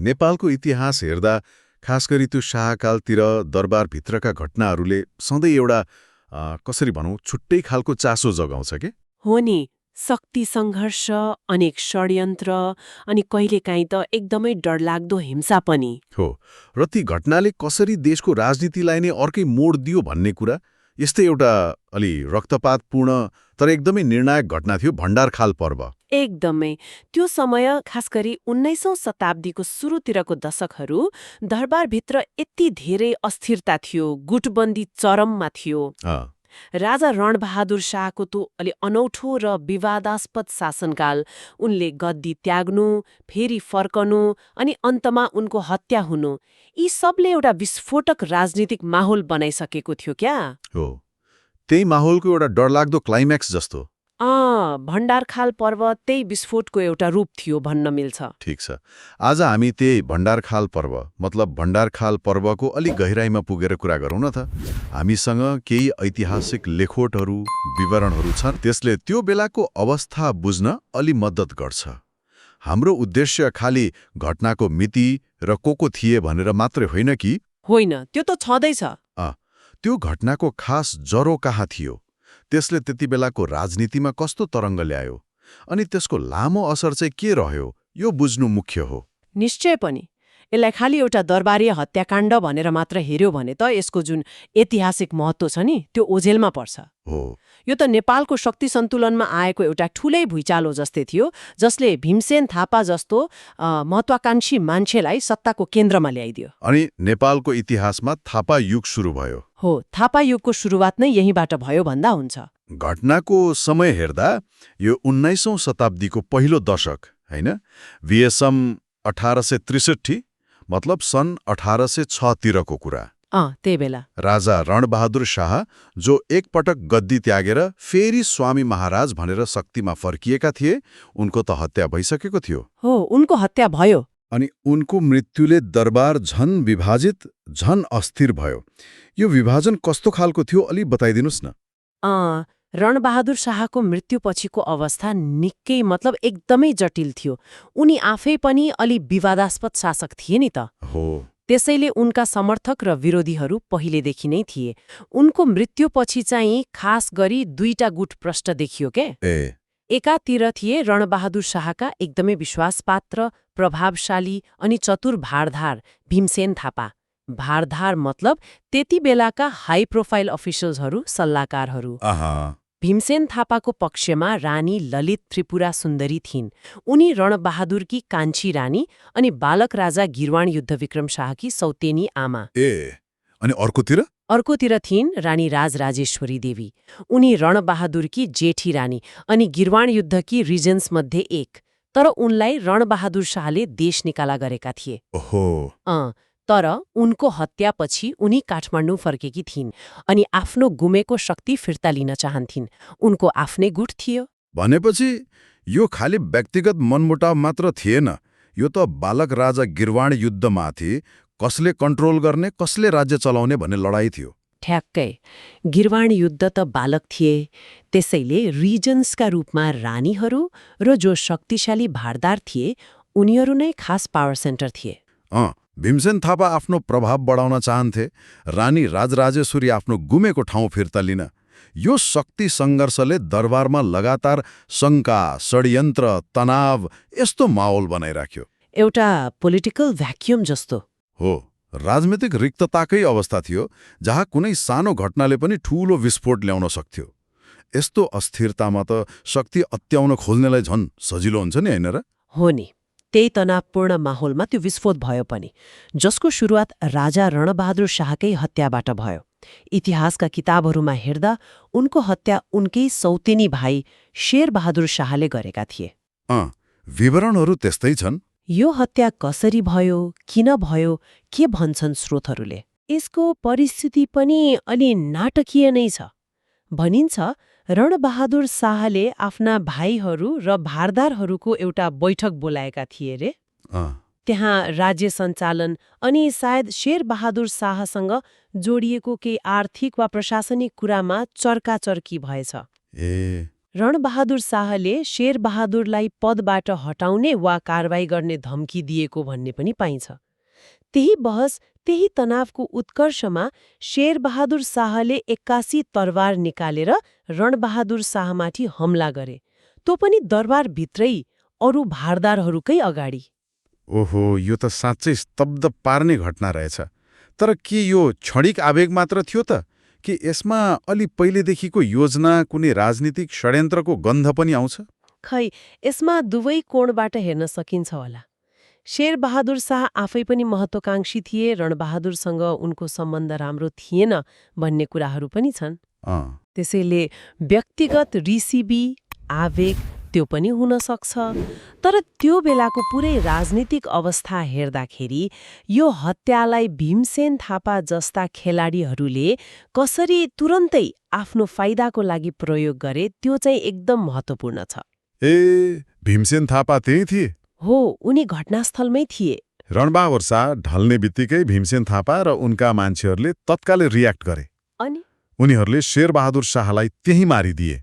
नेपालको इतिहास हेर्दा खास गरी त्यो शाहकालतिर दरबारभित्रका घटनाहरूले सधैँ एउटा कसरी भनौँ छुट्टै खालको चासो जगाउँछ के? हो नि, शक्ति सङ्घर्ष, अनेक षड्यन्त्र अनि कहिलेकाहीँ त एकदमै डरलाग्दो हिंसा पनि। हो, र ती घटनाले कसरी देशको राजनीतिलाई नै अर्कै मोड दियो भन्ने कुरा, यस्तै एउटा अलि रक्तपातपूर्ण तर एकदमै निर्णायक घटना थियो भण्डारखाल पर्व। एकदमै। त्यो समय खास गरी 19औं शताब्दीको सुरुतिरको दशकहरू दरबारभित्र यति धेरै अस्थिरता थियो, गुटबन्दी चरममा थियो। राजा रणबहादुर शाहको त्यो अलि अनौठो र विवादास्पद शासनकाल, उनले गद्दी त्याग्नु, फेरि फर्कनु अनि अन्तमा उनको हत्या हुनु, यी सबले एउटा विस्फोटक राजनीतिक माहौल बनाइसकेको थियो क्या? हो, त्यही माहौलको एउटा डरलाग्दो क्लाइम्याक्स जस्तो। भण्डारखाल पर्व त्यही विस्फोटको एउटा रूप थियो भन्न मिल्छ। ठिक छ, आज हामी त्यही भण्डारखाल पर्व मतलब भण्डारखाल पर्वको अलि गहिराईमा पुगेर कुरा गरौँ न त। हामीसँग केही ऐतिहासिक लेखोटहरू, विवरणहरू छन्, त्यसले त्यो बेलाको अवस्था बुझ्न अलि मद्दत गर्छ। हाम्रो उद्देश्य खालि घटनाको मिति र को थिए भनेर मात्रै होइन कि? होइन, त्यो त छँदैछ। त्यो घटनाको खास जरो कहाँ थियो, त्यसले त्यति बेलाको राजनीतिमा कस्तो तरङ्ग ल्यायो अनि त्यसको लामो असर चाहिँ के रह्यो, यो बुझ्नु मुख्य हो। निश्चय पनि। यसलाई खालि एउटा दरबारीय हत्याकाण्ड भनेर मात्र हेर्यो भने त यसको जुन ऐतिहासिक महत्त्व छ नि त्यो ओझेलमा पर्छ। हो, यो त नेपालको शक्ति सन्तुलनमा आएको एउटा ठूलै भुइँचालो जस्तै थियो, जसले भीमसेन थापा जस्तो महत्वाकांक्षी मान्छेलाई सत्ताको केन्द्रमा ल्याइदियो। अनि नेपालको इतिहासमा थापा युग सुरु भयो। हो, थापा युगको सुरुवात नै यहीँबाट भयो भन्दा हुन्छ। घटनाको समय हेर्दा यो 19औं शताब्दीको पहिलो दशक हैन, VSM 1863 मतलब सन् 1806 तिरको कुरा। त्यही बेला राजा रणबहादुर शाह जो एकपटक गद्दी त्यागेर फेरि स्वामी महाराज भनेर शक्तिमा फर्किएका थिए, उनको त हत्या भइसकेको थियो। हो, उनको हत्या भयो। अनि उनको मृत्युले दरबार झन विभाजित, झन अस्थिर भयो। यो विभाजन कस्तो खालको थियो अलि बताइदिनुस् न। रणबहादुर शाहको मृत्युपछिको अवस्था निकै मतलब एकदमै जटिल थियो। उनी आफै पनि अलि विवादास्पद शासक थिए नि त। हो, त्यसैले उनका समर्थक र विरोधीहरू पहिलेदेखि नै थिए। उनको मृत्युपछि चाहिँ खास गरी दुईटा गुट प्रष्ट देखियो के? एकातिर थिए रणबहादुर शाहका एकदमै विश्वासपात्र, प्रभावशाली अनि चतुर भारधार भीमसेन थापा। भारधार मतलब त्यति बेलाका हाई प्रोफाइल अफिसल्सहरू, सल्लाहकारहरू। भीमसेन थापाको पक्षमा रानी ललित त्रिपुरा सुन्दरी थिइन्। उनी रणबहादुरकी कान्छी रानी अनि बालक राजा गिरवाण युद्धविक्रम शाहकी सौतेनी आमा। अनि अर्कोतिर थिइन् रानी राजराजेश्वरी देवी। उनी रणबहादुरकी जेठी रानी अनि गिरवाण युद्धकी रिजेन्स मध्ये एक। तर उनलाई रणबहादुर शाहले देश निकाला गरेका थिए। तर उनको हत्यापछि उनी काठमाडौँ फर्केकी थिइन् अनि आफ्नो गुमेको शक्ति फिर्ता लिन चाहन्थिन्। उनको आफ्नै गुट थियो। भनेपछि यो खालि व्यक्तिगत मनमुटाव मात्र थिएन, यो त बालक राजा गिरवाण युद्धमाथि कसले कन्ट्रोल गर्ने, कसले राज्य चलाउने भन्ने लडाईँ थियो। ठ्याक्कै। गिरवाण युद्ध त बालक थिए, त्यसैले रिजन्सका रूपमा रानीहरू र जो शक्तिशाली भारदार थिए उनीहरू नै खास पावर सेन्टर थिए। भीमसेन थापा आफ्नो प्रभाव बढाउन चाहन्थे, रानी राजराजेश्वरी आफ्नो गुमेको ठाउँ फिर्ता लिन। यो शक्ति सङ्घर्षले दरबारमा लगातार शङ्का, षड्यन्त्र, तनाव यस्तो माहौल बनाइराख्यो। एउटा पोलिटिकल भ्याक्युम जस्तो। हो, राजनीतिक रिक्तताकै अवस्था थियो जहाँ कुनै सानो घटनाले पनि ठूलो विस्फोट ल्याउन सक्थ्यो। यस्तो अस्थिरतामा त शक्ति अत्याउन खोज्नेलाई झन् सजिलो हुन्छ नि, होइन र? हो नि, त्यही तनावपूर्ण माहौलमा त्यो विस्फोट भयो पनि, जसको सुरुवात राजा रणबहादुर शाहकै हत्याबाट भयो। इतिहासका किताबहरूमा हेर्दा उनको हत्या उनकै सौतेनी भाइ शेरबहादुर शाहले गरेका थिए। विवरणहरू त्यस्तै छन्। यो हत्या कसरी भयो, किन भयो, के भन्छन् स्रोतहरूले? यसको परिस्थिति पनि अलि नाटकीय नै छ। भनिन्छ रणबहादुर शाहले आफ्ना भाइहरू र भारदारहरूको एउटा बैठक बोलाएका थिए रे। त्यहाँ राज्य सञ्चालन अनि सायद शेरबहादुर शाहसँग जोडिएको केही आर्थिक वा प्रशासनिक कुरामा चर्काचर्की भएछ। रणबहादुर शाहले शेरबहादुरलाई पदबाट हटाउने वा कारबाही गर्ने धम्की दिएको भन्ने पनि पाइन्छ। त्यही बहस, त्यही तनावको उत्कर्षमा शेरबहादुर शाहले 81 तरवार निकालेर रणबहादुर शाहमाथि हमला गरे, त्यो पनि दरबारभित्रै अरू भारदारहरूकै अगाडि। ओहो, यो त साँच्चै स्तब्ध पार्ने घटना रहेछ। तर के यो क्षणिक आवेग मात्र थियो त, कि यसमा अलि पहिलेदेखिको योजना, कुनै राजनीतिक षड्यन्त्रको गन्ध पनि आउँछ? खै, यसमा दुवै कोणबाट हेर्न सकिन्छ होला। शेरबहादुर शाह आफै पनि महत्वाकांक्षी थिए, रणबहादुरसँग उनको सम्बन्ध राम्रो थिएन भन्ने कुराहरू पनि छन्। त्यसैले व्यक्तिगत रिसिबी, आवेग त्यो पनि हुन सक्छ। तर त्यो बेलाको पुरै राजनीतिक अवस्था हेर्दाखेरि यो हत्यालाई भीमसेन थापा जस्ता खेलाडीहरूले कसरी तुरन्तै आफ्नो फाइदाको लागि प्रयोग गरे, त्यो चाहिँ एकदम महत्त्वपूर्ण छ। ए, भीमसेन थापा त्यही थिए? हो, उनी घटनास्थलमै थिए। रणबहादुर शाह ढल्ने बित्तिकै भीमसेन थापा र उनका मान्छेहरूले तत्कालै रियाक्ट गरे। अनि उनीहरूले शेरबहादुर शाहलाई त्यही मारिदिए।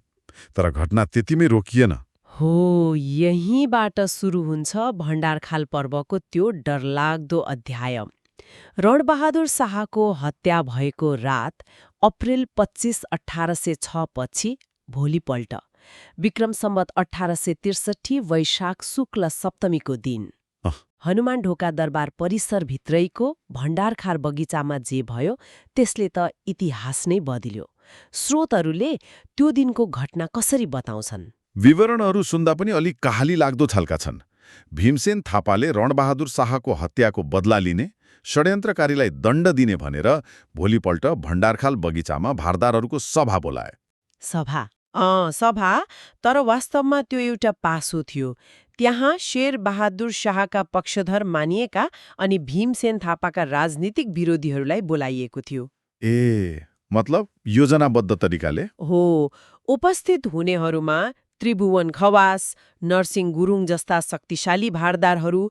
तर घटना त्यतिमै रोकिएन। हो, यहीँबाट सुरु हुन्छ भण्डारखाल पर्वको त्यो डरलाग्दो अध्याय। रणबहादुर शाहको हत्या भएको रात अप्रिल 25, 1806 पछि भोलिपल्ट विक्रम सम्वत 1863 वैशाख शुक्ल सप्तमीको दिन हनुमान ढोका दरबार परिसरभित्रैको भण्डारखाल बगैँचामा जे भयो त्यसले त इतिहास नै बदल्यो। स्रोतहरूले त्यो दिनको घटना कसरी बताउँछन्? विवरणहरू सुन्दा पनि अलिक कहाली लाग्दो छलका छन्। भीमसेन थापाले रणबहादुर शाहको हत्याको बदला लिने, षड्यन्त्रकारीलाई दण्ड दिने भनेर भोलिपल्ट भण्डारखाल बगैँचामा भारदारहरूको सभा बोलाए। सभा, तर वास्तवमा त्यो एउटा पासो थियो। त्यहाँ शेरबहादुर शाहका पक्षधर मानिएका अनि भीमसेन थापाका राजनीतिक विरोधीहरूलाई बोलाइएको थियो। ए, मतलब योजनाबद्ध तरिकाले? हो, उपस्थित हुनेहरूमा त्रिभुवन खवास, नरसिंह गुरुङ जस्ता शक्तिशाली भारदारहरू,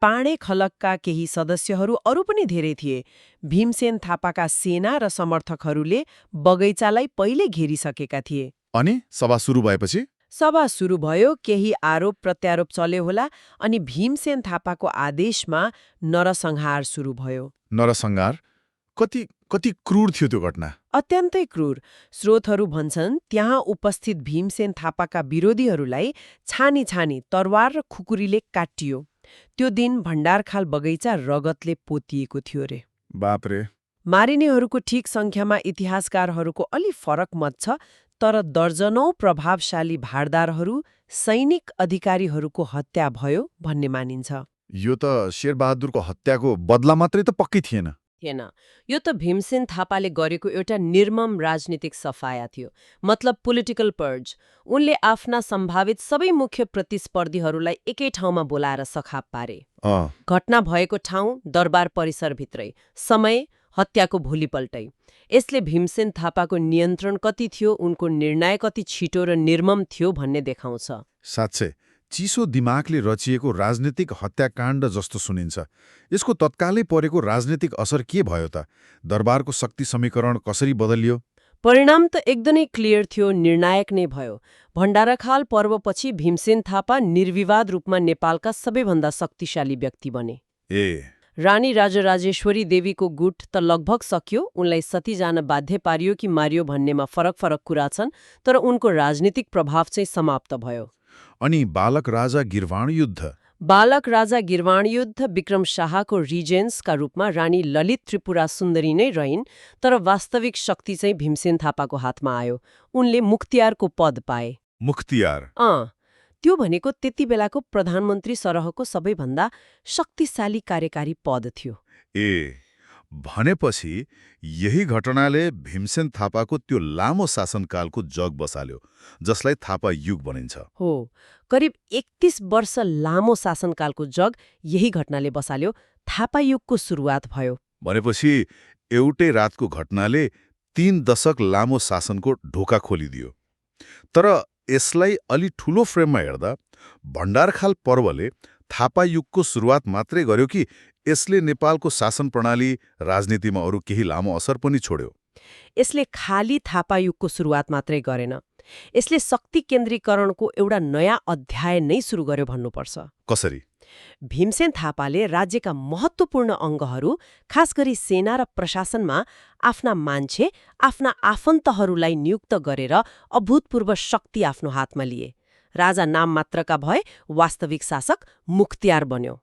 पाणे खलकका केही सदस्यहरू, अरू पनि धेरै थिए। भीमसेन थापाका सेना र समर्थकहरूले बगैँचालाई पहिले घेरिसकेका थिए। अनि सभा सुरु भएपछि? सभा सुरु भयो, केही आरोप प्रत्यारोप चल्यो होला, अनि भीमसेन थापाको आदेशमा नरसंहार सुरु भयो। नरसंहार? कति क्रूर थियो त्यो घटना? अत्यन्तै क्रूर। स्रोतहरू भन्छन् त्यहाँ उपस्थित भीमसेन थापाका विरोधीहरूलाई छानी छानी तरवार र खुकुरीले काटियो। त्यो दिन भण्डारखाल बगैँचा रगतले पोतिएको थियो रे। बापरे। मारिनेहरूको ठिक संख्यामा इतिहासकारहरूको अलि फरक मत छ, तर दर्जनौं प्रभावशाली भारदारहरू, सैनिक अधिकारीहरूको हत्या भयो भन्ने मानिन्छ। यो त शेरबहादुरको हत्याको बदला मात्रै त पक्कै थिएन। यो त भीमसेन थापाले गरेको एउटा निर्मम राजनीतिक सफाया थियो, मतलब पोलिटिकल पर्ज। उनले आफ्ना सम्भावित सबै मुख्य प्रतिस्पर्धीहरूलाई एकै ठाउँमा बोलाएर सखाप पारे। घटना भएको ठाउँ दरबार परिसरभित्रै, समय हत्याको भोलिपल्टै। यसले भीमसेन थापाको नियन्त्रण कति थियो, उनको निर्णय कति छिटो र निर्मम थियो भन्ने देखाउँछ। साँच्चै चिसो दिमागले रचिएको राजनीतिक हत्याकाण्ड जस्तो सुनिन्छ। यसको तत्कालै परेको राजनीतिक असर के भयो त? दरबारको शक्ति समीकरण कसरी बदलियो? परिणाम त एकदमै क्लियर थियो, निर्णायक नै भयो। भण्डारखाल पर्वपछि भीमसेन थापा निर्विवाद रूपमा नेपालका सबैभन्दा शक्तिशाली व्यक्ति बने। रानी राजराजेश्वरी देवीको गुट त लगभग सकियो, उनलाई सती जान बाध्य पारियो कि मारियो भन्नेमा फरक कुरा छन्, तर उनको राजनीतिक प्रभाव चाहिँ समाप्त भयो। अनि बालक राजा गिर्वाण युद्ध? बालक राजा गिर्वाण युद्ध विक्रम शाहको रिजेन्सका रूपमा रानी ललित त्रिपुरा सुन्दरी नै रहिन्, तर वास्तविक शक्ति चाहिँ भीमसेन थापाको हातमा आयो। उनले मुख्तियारको पद पाए। मुख्तियार? त्यो भनेको त्यति बेलाको प्रधानमन्त्री सरहको सबैभन्दा शक्तिशाली कार्यकारी पद थियो। भनेपछि यही घटनाले भीमसेन थापाको त्यो लामो शासनकालको जग बसाल्यो, जसलाई थापा युग भनिन्छ। हो, करिब 31 वर्ष लामो शासनकालको जग यही घटनाले बसाल्यो। थापा युगको सुरुवात भयो। भनेपछि एउटै रातको घटनाले 3 दशक लामो शासनको ढोका खोलिदियो। तर यसलाई अलि ठूलो फ्रेममा हेर्दा भण्डारखाल पर्वले थापा युगको सुरुवात मात्रै गर्यो कि यसले नेपालको शासन प्रणाली, राजनीतिमा अरू केही लामो असर पनि छोड्यो? यसले खाली थापा युगको सुरुवात मात्रै गरेन। यसले शक्ति केन्द्रीकरणको एउटा नयाँ अध्याय नै सुरु गर्यो भन्नुपर्छ। कसरी? भीमसेन थापाले राज्यका महत्त्वपूर्ण अङ्गहरू, खास गरी सेना र प्रशासनमा आफ्ना मान्छे, आफ्ना आफन्तहरूलाई नियुक्त गरेर अभूतपूर्व शक्ति आफ्नो हातमा लिए। राजा नाम मात्रका भए, वास्तविक शासक मुख्तियार बन्यो।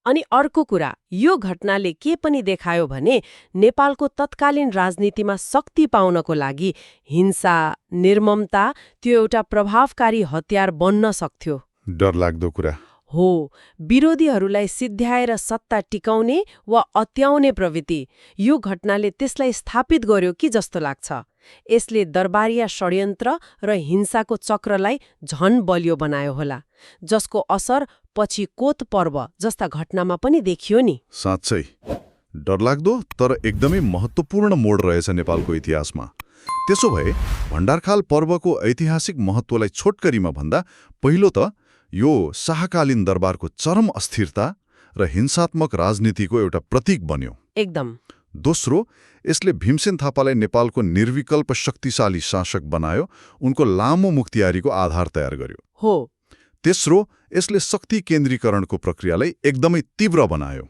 अनि अर्को कुरा, यो घटनाले के पनि देखायो भने नेपालको तत्कालीन राजनीतिमा शक्ति पाउनको लागि हिंसा, निर्ममता त्यो एउटा प्रभावकारी हतियार बन्न सक्थ्यो। डरलाग्दो कुरा हो। विरोधीहरूलाई सिद्ध्याएर सत्ता टिकाउने वा अत्याउने प्रवृत्ति, यो घटनाले त्यसलाई स्थापित गर्यो कि जस्तो लाग्छ। यसले दरबारिया षड्यन्त्र र हिंसाको चक्रलाई झन बलियो बनायो होला, जसको असर पछि कोत पर्व जस्ता घटनामा पनि देखियो नि। साँच्चै डरलाग्दो तर एकदमै महत्त्वपूर्ण मोड रहेछ नेपालको इतिहासमा। त्यसो भए भण्डारखाल पर्वको ऐतिहासिक महत्त्वलाई छोटकरीमा भन्दा पहिलो त यो शाहकालीन दरबारको चरम अस्थिरता र हिंसात्मक राजनीतिको एउटा प्रतीक बन्यो। एकदम। दोस्रो, यसले भीमसेन थापालाई नेपालको निर्विकल्प शक्तिशाली शासक बनायो, उनको लामो मुख्तियारीको आधार तयार गर्यो। हो। तेस्रो, यसले शक्ति केन्द्रीकरणको प्रक्रियालाई एकदमै तीव्र बनायो।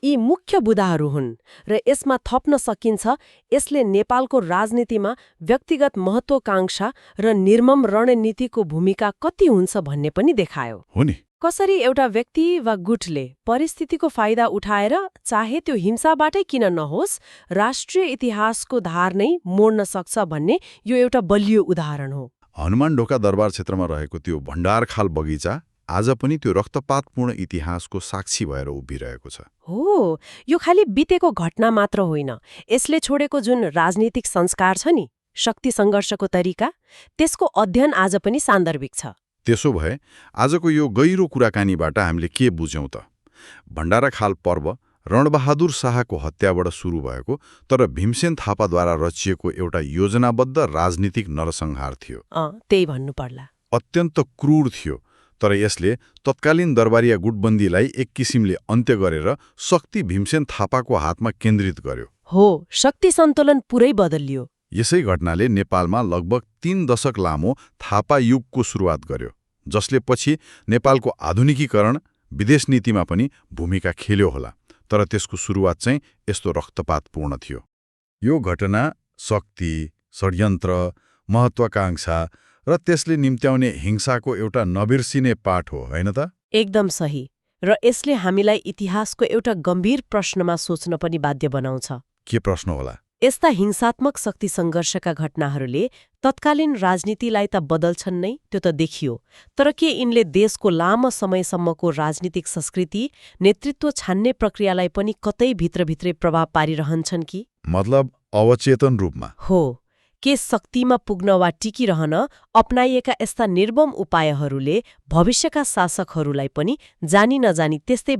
यी मुख्य बुदाहरू हुन् र यसमा थप्न सकिन्छ यसले नेपालको राजनीतिमा व्यक्तिगत महत्त्वाकांक्षा र निर्मम रणनीतिको भूमिका कति हुन्छ भन्ने पनि देखायो। हो नि। कसरी एउटा व्यक्ति वा गुटले परिस्थितिको फाइदा उठाएर, चाहे त्यो हिंसाबाटै किन नहोस्, राष्ट्रिय इतिहासको धार नै मोड्न सक्छ भन्ने यो एउटा बलियो उदाहरण हो। हनुमान ढोका दरबार क्षेत्रमा रहेको त्यो भण्डारखाल बगैँचा आज पनि त्यो रक्तपातपूर्ण इतिहासको साक्षी भएर उभिरहेको छ। हो, यो खालि बितेको घटना मात्र होइन, यसले छोडेको जुन राजनीतिक संस्कार छ नि, शक्ति सङ्घर्षको तरिका, त्यसको अध्ययन आज पनि सान्दर्भिक छ। त्यसो भए आजको यो गहिरो कुराकानीबाट हामीले के बुझ्यौँ त? भण्डारखाल पर्व रणबहादुर शाहको हत्याबाट सुरु भएको तर भीमसेन थापाद्वारा रचिएको एउटा योजनाबद्ध राजनीतिक नरसंहार थियो। त्यही भन्नु पर्ला। अत्यन्त क्रूर थियो, तर यसले तत्कालीन दरबारिया गुटबन्दीलाई एक किसिमले अन्त्य गरेर शक्ति भीमसेन थापाको हातमा केन्द्रित गर्यो। हो, शक्ति सन्तुलन पुरै बदलियो। यसै घटनाले नेपालमा लगभग 3 दशक लामो थापा युगको सुरुवात गर्यो, जसले पछि नेपालको आधुनिकीकरण, विदेश नीतिमा पनि भूमिका खेल्यो होला। तर त्यसको सुरुवात चाहिँ यस्तो रक्तपातपूर्ण थियो। यो घटना शक्ति, षड्यन्त्र, महत्त्वाकांक्षा र त्यसले निम्त्याउने हिंसाको एउटा नबिर्सिने पाठ हो, होइन त? एकदम सही। र यसले हामीलाई इतिहासको एउटा गम्भीर प्रश्नमा सोच्न पनि बाध्य बनाउँछ। के प्रश्न होला? यस्ता हिंसात्मक शक्ति सङ्घर्षका घटनाहरूले तत्कालीन राजनीतिलाई त बदल्छन् नै, त्यो त देखियो, तर के यिनले देशको लामो समयसम्मको राजनीतिक संस्कृति, नेतृत्व छान्ने प्रक्रियालाई पनि कतै भित्रभित्रै प्रभाव पारिरहन्छन् कि? मतलब अवचेतन रूपमा? हो। के शक्तिमा पुग्न वा टिकिरहन अपनाइएका यस्ता निर्मम उपायहरूले भविष्यका शासकहरूलाई पनि जानी नजानी त्यस्तै